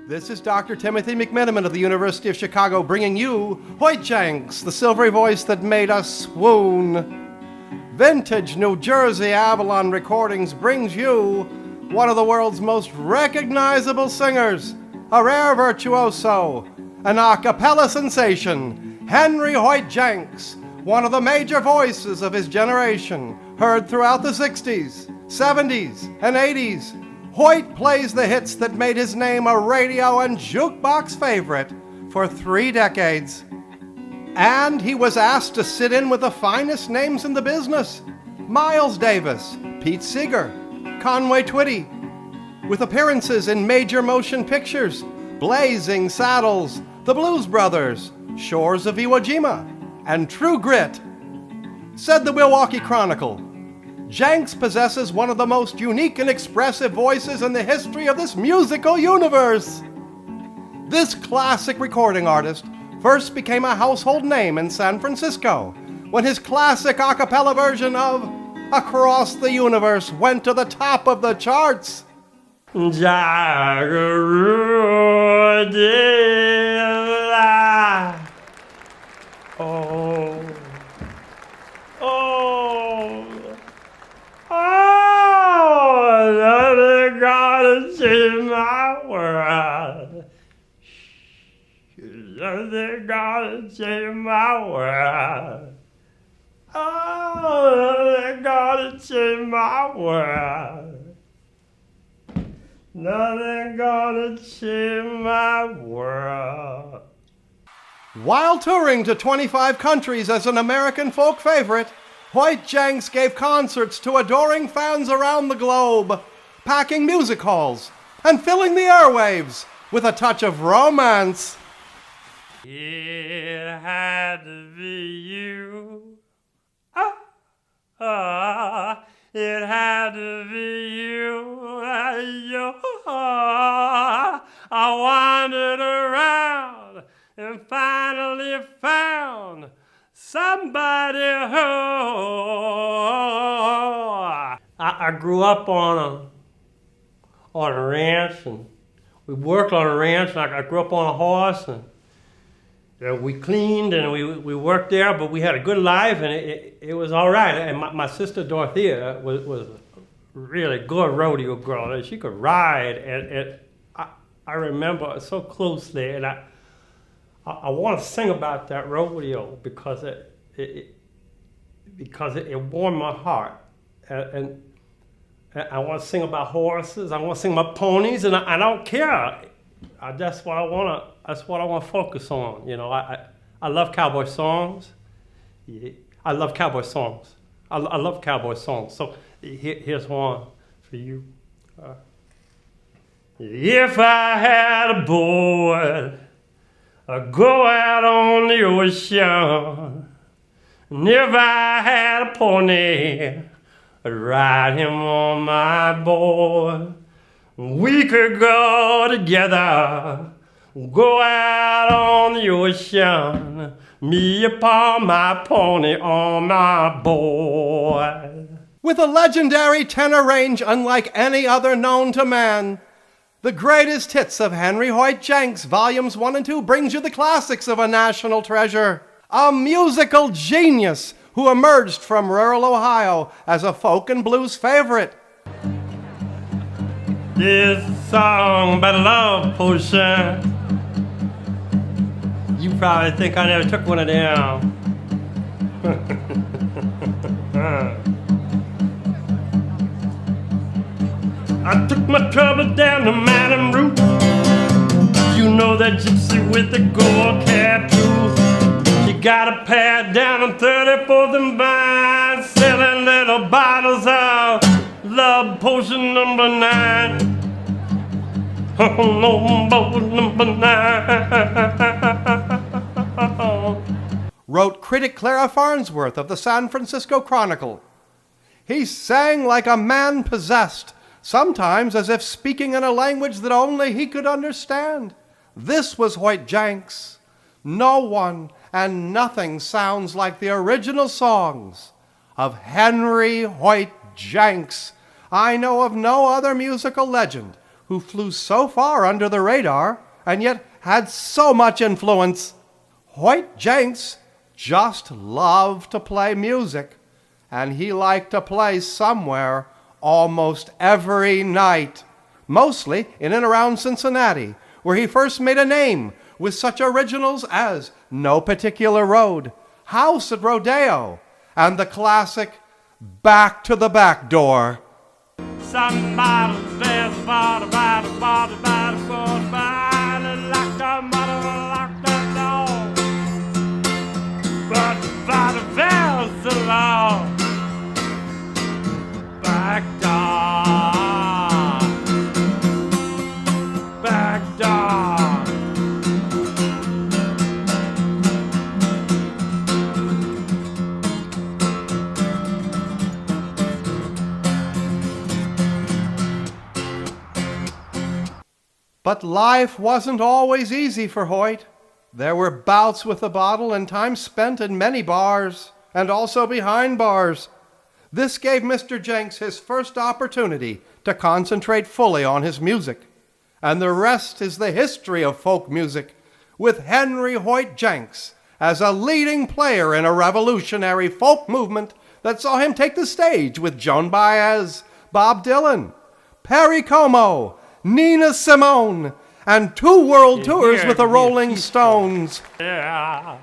This is Dr. Timothy McMenamin of the University of Chicago bringing you Hoyt Jenks, the silvery voice that made us swoon. Vintage New Jersey Avalon Recordings brings you one of the world's most recognizable singers, a rare virtuoso, an a cappella sensation, Henry Hoyt Jenks, one of the major voices of his generation, heard throughout the 60s, 70s, and 80s. Hoyt plays the hits that made his name a radio and jukebox favorite for 3 decades. And he was asked to sit in with the finest names in the business: Miles Davis, Pete Seeger, Conway Twitty, with appearances in major motion pictures, Blazing Saddles, The Blues Brothers, Shores of Iwo Jima, and True Grit. Said the Milwaukee Chronicle, Jenks possesses one of the most unique and expressive voices in the history of this musical universe. This classic recording artist first became a household name in San Francisco when his classic a cappella version of Across the Universe went to the top of the charts. Nothing gonna change my world. Oh, nothing gonna change my world. Nothing gonna change my world. While touring to 25 countries as an American folk favorite, Hoyt Jenks gave concerts to adoring fans around the globe, packing music halls and filling the airwaves with a touch of romance. It had to be you. It had to be you. I wandered around and finally found somebody who. I grew up on a ranch, and we worked on a ranch, and I grew up on a horse, and we cleaned and we worked there, but we had a good life, and it was all right. And my sister Dorothea was a really good rodeo girl, and she could ride. And I remember so closely, and I want to sing about that rodeo because it warmed my heart. And I want to sing about horses. I want to sing about ponies, and I don't care. That's what I want to focus on. You know, I love cowboy songs. Yeah, I love cowboy songs. I love cowboy songs. So here's one for you. If I had a boy, I'd go out on the ocean. And if I had a pony, I'd ride him on my board. We could go together, go out on the ocean, me upon my pony on my board. With a legendary tenor range unlike any other known to man, the greatest hits of Henry Hoyt Jenks, Volumes 1 and 2, brings you the classics of a national treasure, a musical genius who emerged from rural Ohio as a folk and blues favorite. This song about a love potion. You probably think I never took one of them. I took my trouble down to Madame Root. You know that gypsy with the gold cap tooth. She got a pad down on 34th and Vine, selling little bottles of love potion number 9. Number 9. Wrote critic Clara Farnsworth of the San Francisco Chronicle. He sang like a man possessed, sometimes as if speaking in a language that only he could understand. This was Hoyt Jenks. No one and nothing sounds like the original songs of Henry Hoyt Jenks. I know of no other musical legend who flew so far under the radar and yet had so much influence. Hoyt Jenks just loved to play music, and he liked to play somewhere almost every night, mostly in and around Cincinnati, where he first made a name with such originals as No Particular Road, House at Rodeo, and the classic Back to the Back Door. Somebody says, bada, bada, bada, bada, bada, bada, lock the mother, lock the door. But bada, bells along. Back door. Back door. But life wasn't always easy for Hoyt. There were bouts with the bottle and time spent in many bars, and also behind bars. This gave Mr. Jenks his first opportunity to concentrate fully on his music. And the rest is the history of folk music, with Henry Hoyt Jenks as a leading player in a revolutionary folk movement that saw him take the stage with Joan Baez, Bob Dylan, Perry Como, Nina Simone, and 2 world tours with the Rolling Stones. Yeah.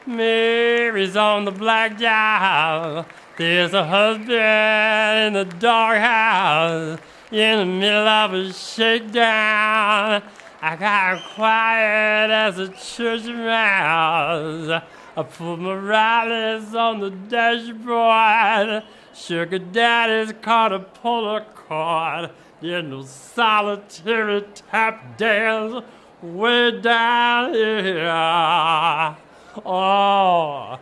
Mary's on the black job. There's a husband in the doghouse in the middle of a shakedown. I got quiet as a church mouse. I put my rallies on the dashboard. Sugar daddy's caught a puller cord. There's no solitary tap dance way down here. Oh.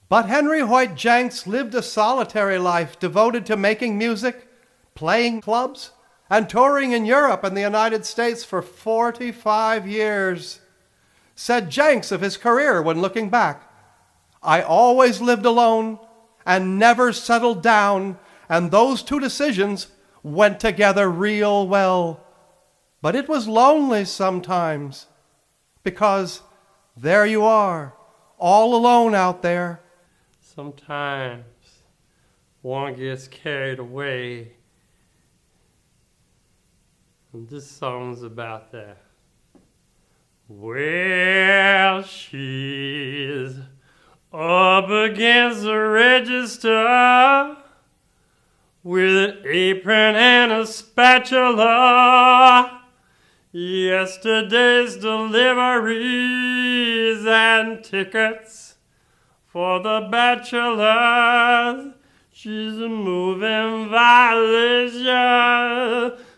But Henry Hoyt Jenks lived a solitary life devoted to making music, playing clubs, and touring in Europe and the United States for 45 years. Said Jenks of his career when looking back, "I always lived alone and never settled down, and those 2 decisions went together real well. But it was lonely sometimes, because there you are, all alone out there." Sometimes one gets carried away, and this song's about that. Well, she's up against the register with an apron and a spatula. Yesterday's deliveries and tickets for the bachelors. She's a moving violation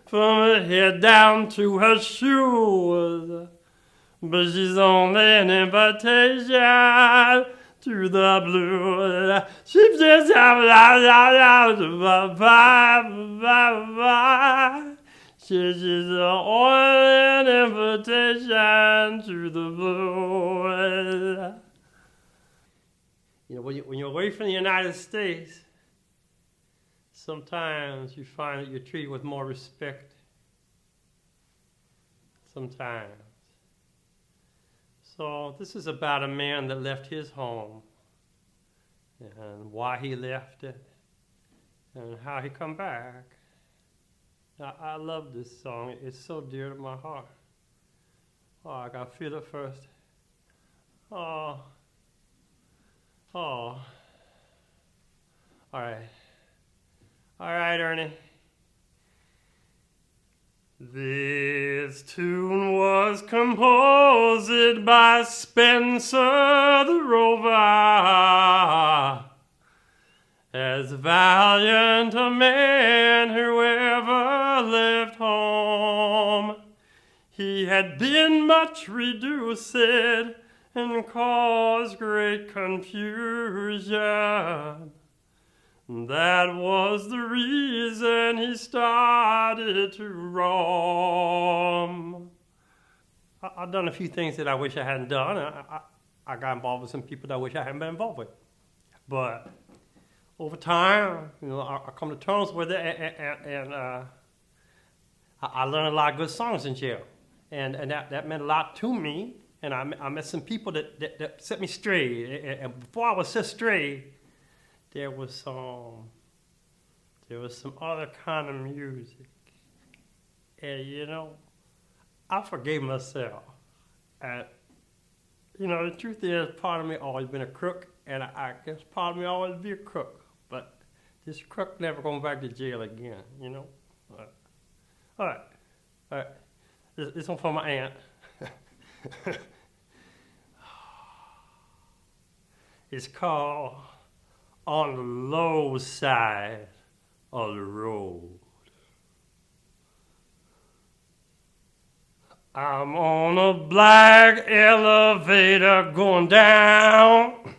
from her head down to her shoes. But she's only an invitation to the blues. She's just she's only an invitation to the blues. You know, when you're away from the United States, sometimes you find that you're treated with more respect. Sometimes. So this is about a man that left his home and why he left it and how he come back. I love this song. It's so dear to my heart. Oh, I gotta feel it first. Oh. All right. All right, Ernie. This tune was composed by Spencer the Rover, as valiant a man who ever left home. He had been much reduced and caused great confusion. That was the reason he started to roam. I've done a few things that I wish I hadn't done. I got involved with some people that I wish I hadn't been involved with. But over time, I come to terms with it, and I learned a lot of good songs in jail, and that meant a lot to me. And I met some people that set me straight. And before I was set straight, there was some other kind of music, and I forgave myself. And the truth is, part of me always been a crook, and I guess part of me always be a crook. But this crook never going back to jail again, All right. This one for my aunt. It's called On the Low Side of the Road. I'm on a black elevator going down.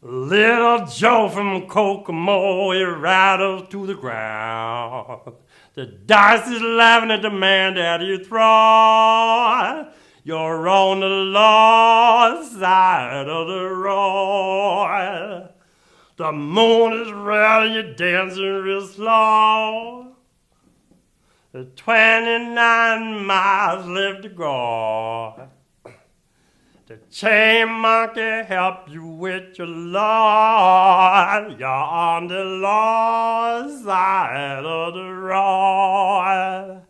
Little Joe from Kokomo, he rattles to the ground. The dice is laughing at the man that you throw. You're on the low side of the road. The moon is red and you're dancing real slow. The 29 miles left to go. The chain monkey help you with your load. You're on the low side of the road.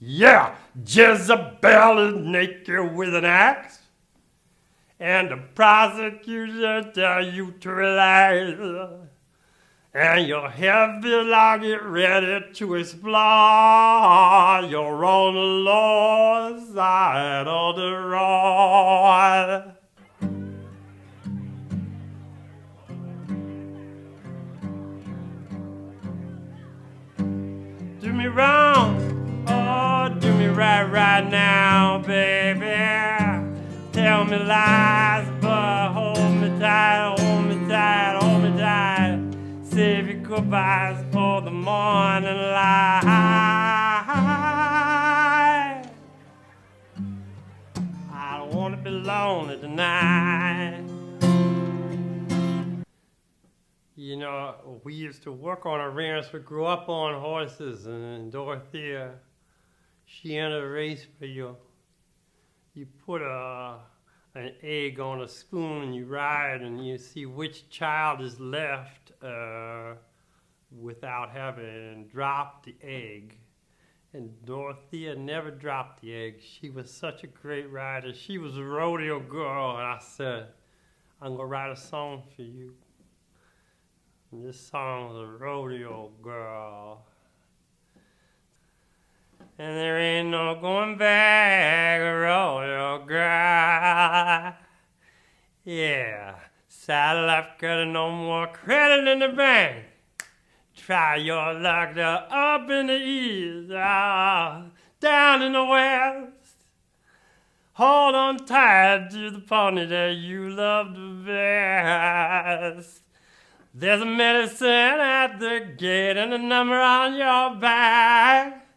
Yeah, Jezebel is naked with an axe, and the prosecutor tell you to relax, and your heavy log get ready to explode. You're on the low side of the road. Do me wrong. Oh, do me right now, baby. Tell me lies, but hold me tight, hold me tight, hold me tight. Save your goodbyes for the morning light. I don't want to be lonely tonight. We used to work on a ranch. We grew up on horses, and Dorothea, she entered a race where you put an egg on a spoon and you ride and you see which child is left without having dropped the egg. And Dorothea never dropped the egg. She was such a great rider. She was a rodeo girl, and I said, I'm going to write a song for you. And this song is a rodeo girl. And there ain't no going back, rodeo girl. Yeah, saddle life got no more credit in the bank. Try your luck up in the east, down in the west. Hold on tight to the pony that you love the best. There's a medicine at the gate and a number on your back.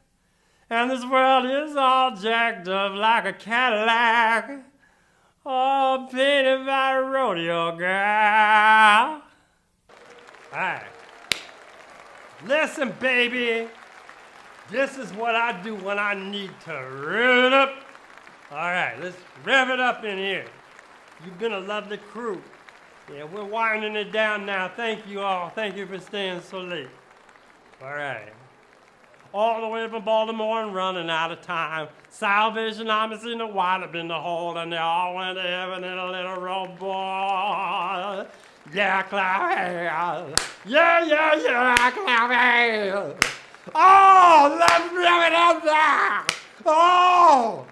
And this world is all jacked up like a Cadillac. Oh, painted by a rodeo girl. Alright. Listen, baby. This is what I do when I need to rev it up. Alright, let's rev it up in here. You've been a lovely crew. Yeah, we're winding it down now. Thank you all. Thank you for staying so late. Alright. All the way from Baltimore and running out of time. Salvation Army's in the water up in the hole, and they all went to heaven in a little rowboat. Yeah, clap hands. Yeah, clap hands. Oh, let's rev it up there. Oh.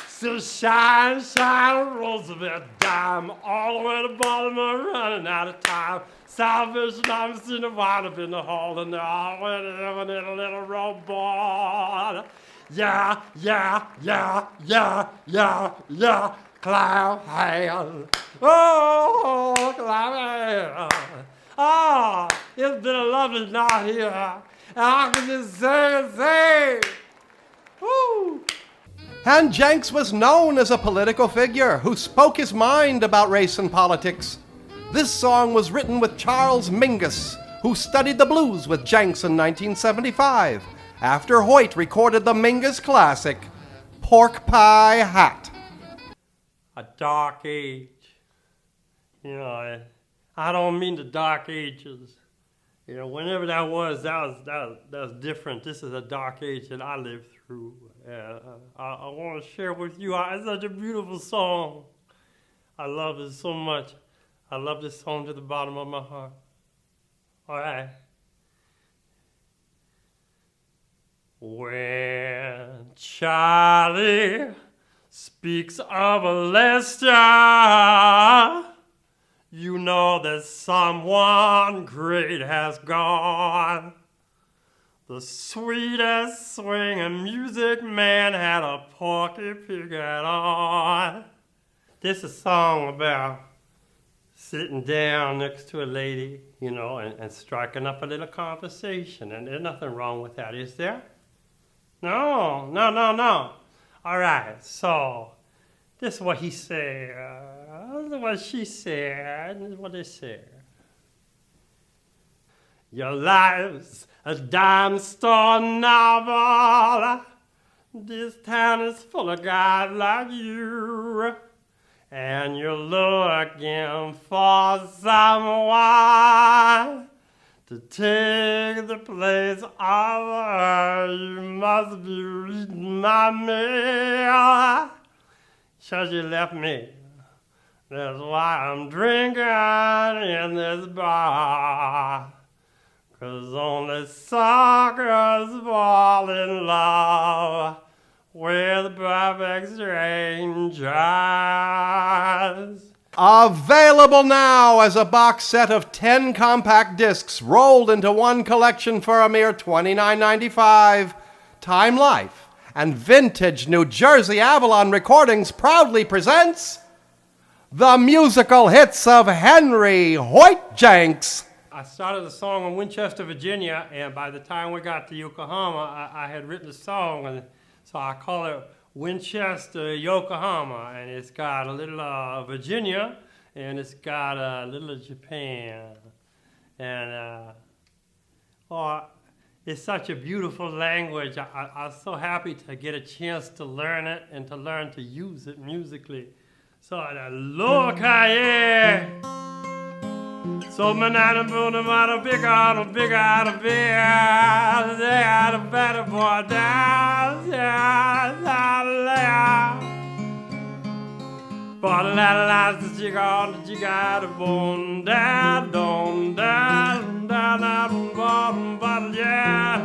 So shine, Roosevelt dime, all the way to Baltimore, running out of time. Salvation Army's in the water up in the hole, and they all went to heaven in a little rowboat. Yeah, clap hands. Oh, clap hands. Oh, it's been a lovely night here, and I can just sing. Woo! And Jenks was known as a political figure who spoke his mind about race and politics. This song was written with Charles Mingus, who studied the blues with Jenks in 1975, after Hoyt recorded the Mingus classic, Pork Pie Hat. A dark age. You know, I don't mean the dark ages. You know, whenever that was different. This is a dark age that I lived through. I want to share with you. It's such a beautiful song. I love it so much. I love this song to the bottom of my heart. All right. When Charlie speaks of Lester, you know that someone great has gone. The sweetest swinging music man had a porky pig hat on. This is a song about sitting down next to a lady, you know, and striking up a little conversation. And there's nothing wrong with that, is there? No. All right, so this is what he said. This is what she said. This is what they said. Your life's a dime store novel. This town is full of guys like you. And you're looking for someone to take the place of her. You must be reading my mail. So she left me. That's why I'm drinking in this bar. 'Cause only suckers fall in love with perfect strangers. Available now as a box set of 10 compact discs rolled into one collection for a mere $29.95. Time Life and Vintage New Jersey Avalon Recordings proudly presents the musical hits of Henry Hoyt Jenks. I started the song in Winchester, Virginia, and by the time we got to Yokohama, I had written a song, and so I call it Winchester, Yokohama, and it's got a little Virginia, and it's got a little Japan, and it's such a beautiful language. I'm so happy to get a chance to learn it and to learn to use it musically. So look here. So manana boona mana big out of beer. They had a better boy down. But a lot of lies that you got a bone down, but yeah,